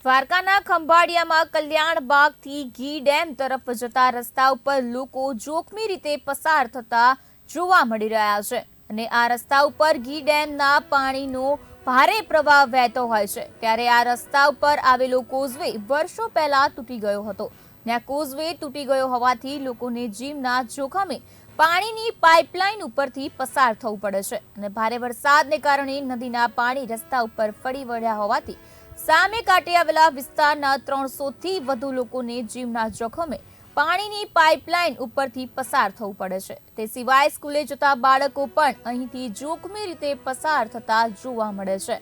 દ્વારકાના ખંભાળિયામાં કલ્યાણબાગથી ઘી ડેમ તરફ જતા રસ્તા ઉપર લોકો જોખમી રીતે પસાર થતા જોવા મળી રહ્યા છે અને આ રસ્તા ઉપર ઘી ડેમના પાણીનો ભારે પ્રવાહ વહેતો હોય છે ત્યારે આ રસ્તા ઉપર આવેલો કોઝવે વર્ષો પહેલા તૂટી ગયો હતો અને આ કોઝવે તૂટી ગયો હોવાથી લોકોને જીવના જોખમે પાણીની પાઇપલાઇન ઉપરથી પસાર થવું પડે છે અને ભારે વરસાદને કારણે નદીના પાણી રસ્તા ઉપર ફરી વળ્યા હોવાથી સામે કાંઠે આવેલા વિસ્તારના 300 થી વધુ લોકોને જીવના જોખમે પાણીની પાઇપલાઇન ઉપરથી પસાર થવું પડે છે। તે સિવાય સ્કૂલે જતા બાળકો પણ અહીંથી જોખમી રીતે પસાર થતા જોવા મળે છે।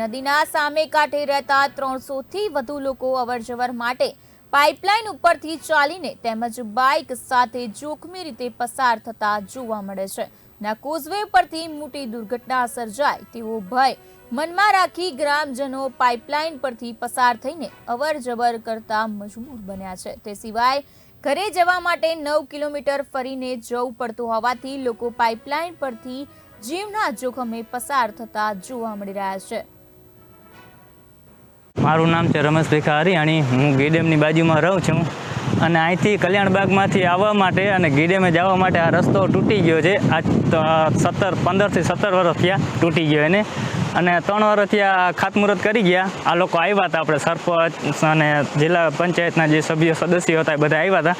નદીના સામે કાંઠે રહેતા 300 થી વધુ લોકો અવરજવર માટે પાઇપલાઇન ઉપરથી ચાલીને તેમજ બાઇક સાથે જોખમી રીતે પસાર થતા જોવા મળે છે। ના કોઝવે પરથી મોટી દુર્ઘટના સર્જાય તેવો ભય મનમાં રાખી ગ્રામજનો પાઇપલાઇન પરથી પસાર થઈને અવરજવર કરતા મજબૂર બન્યા છે। તે સિવાય ઘરે જવા માટે 9 કિલોમીટર ફરીને જવું પડતું હોવાથી લોકો પાઇપલાઇન પરથી જીવના જોખમે પસાર થતા જોવા મળી રહ્યા છે। મારું નામ છે રમેશ ભીખારી, હું ઘી ડેમની બાજુમાં રહું છું અને અહીંથી કલ્યાણબાગમાંથી આવવા માટે અને ઘી ડેમે જવા માટે આ રસ્તો તૂટી ગયો છે। આ 15 થી 17 વર્ષ થયા તૂટી ગયો એને અને 3 વર્ષ થયા ખાતમુહૂર્ત કરી ગયા। આ લોકો આવ્યા હતા, આપણે સરપંચ અને જિલ્લા પંચાયતના જે સદસ્યો હતા એ બધા આવ્યા હતા,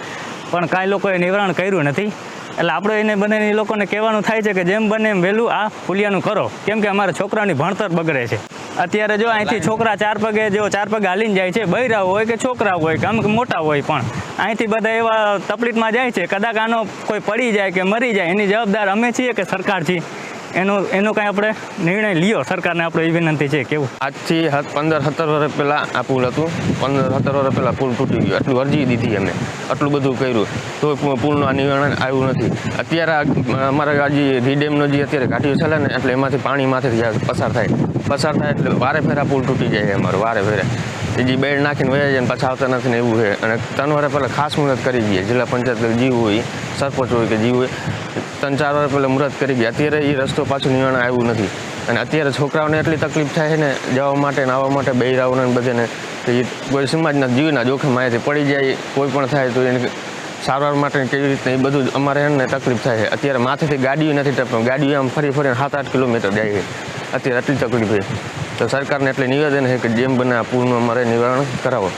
પણ કાંઈ લોકોએ નિવારણ કર્યું નથી। એટલે આપણે એને બંને લોકોને કહેવાનું થાય છે કે જેમ બને એમ વહેલું આ પુલિયાનું કરો, કેમ કે અમારા છોકરાની ભણતર બગડે છે। અત્યારે જો અહીંથી છોકરા 4 પગે હાલીને જાય છે, બૈરા હોય કે છોકરા હોય કે અમુક મોટા હોય, પણ અહીંથી બધા એવા તકલીફમાં જાય છે, કદાચ આનો કોઈ પડી જાય કે મરી જાય એની જવાબદાર અમે છીએ કે સરકાર છીએ? એનો કાંઈ આપણે નિર્ણય લ્યો, સરકારને આપણે એ વિનંતી છે। કેવું આજથી 15-17 વર્ષ પહેલાં આ પુલ હતું, 15-17 વર્ષ પહેલાં પુલ તૂટી ગયો, એટલું અરજી દીધી અમે, આટલું બધું કર્યું તો પુલનું નિવારણ આવ્યું નથી। અત્યારે અમારા આ જે ઘી ડેમનો જે અત્યારે ઘાટીઓ ચાલે ને એટલે એમાંથી પાણી માથેથી પસાર થાય એટલે વારે ફેરા પુલ તૂટી જાય અમારો, વારે ફેરે જે બેડ નાખીને વયા જાય ને પાછા આવતા નથી ને એવું છે। અને 3 વર્ષ પહેલાં ખાસ મુહૂર્ત કરી દઈએ, જિલ્લા પંચાયત જીવ હોય, સરપંચ હોય કે જીવ હોય, 3-4 વર્ષ પહેલાં મુહૂર્ત કરી ગયા, અત્યારે એ રસ્તો પાછું નિવારણ આવ્યું નથી। અને અત્યારે છોકરાઓને એટલી તકલીફ થાય છે ને જવા માટે ને આવવા માટે, બૈરાઓને બધાને, કે કોઈ સમાજના જીવના જોખમ અહીંયાથી પડી જાય, કોઈ પણ થાય તો એને સારવાર માટે કેવી રીતે એ બધું અમારે એને તકલીફ થાય છે। અત્યારે માથેથી ગાડીઓ નથી ટપતી, ગાડીઓ આમ ફરીને 7-8 કિલોમીટર જાય છે, અત્યારે આટલી તકલીફ છે। તો સરકારને એટલે નિવેદન છે કે જેમ બને આ પુલનું અમારે નિવારણ કરાવો।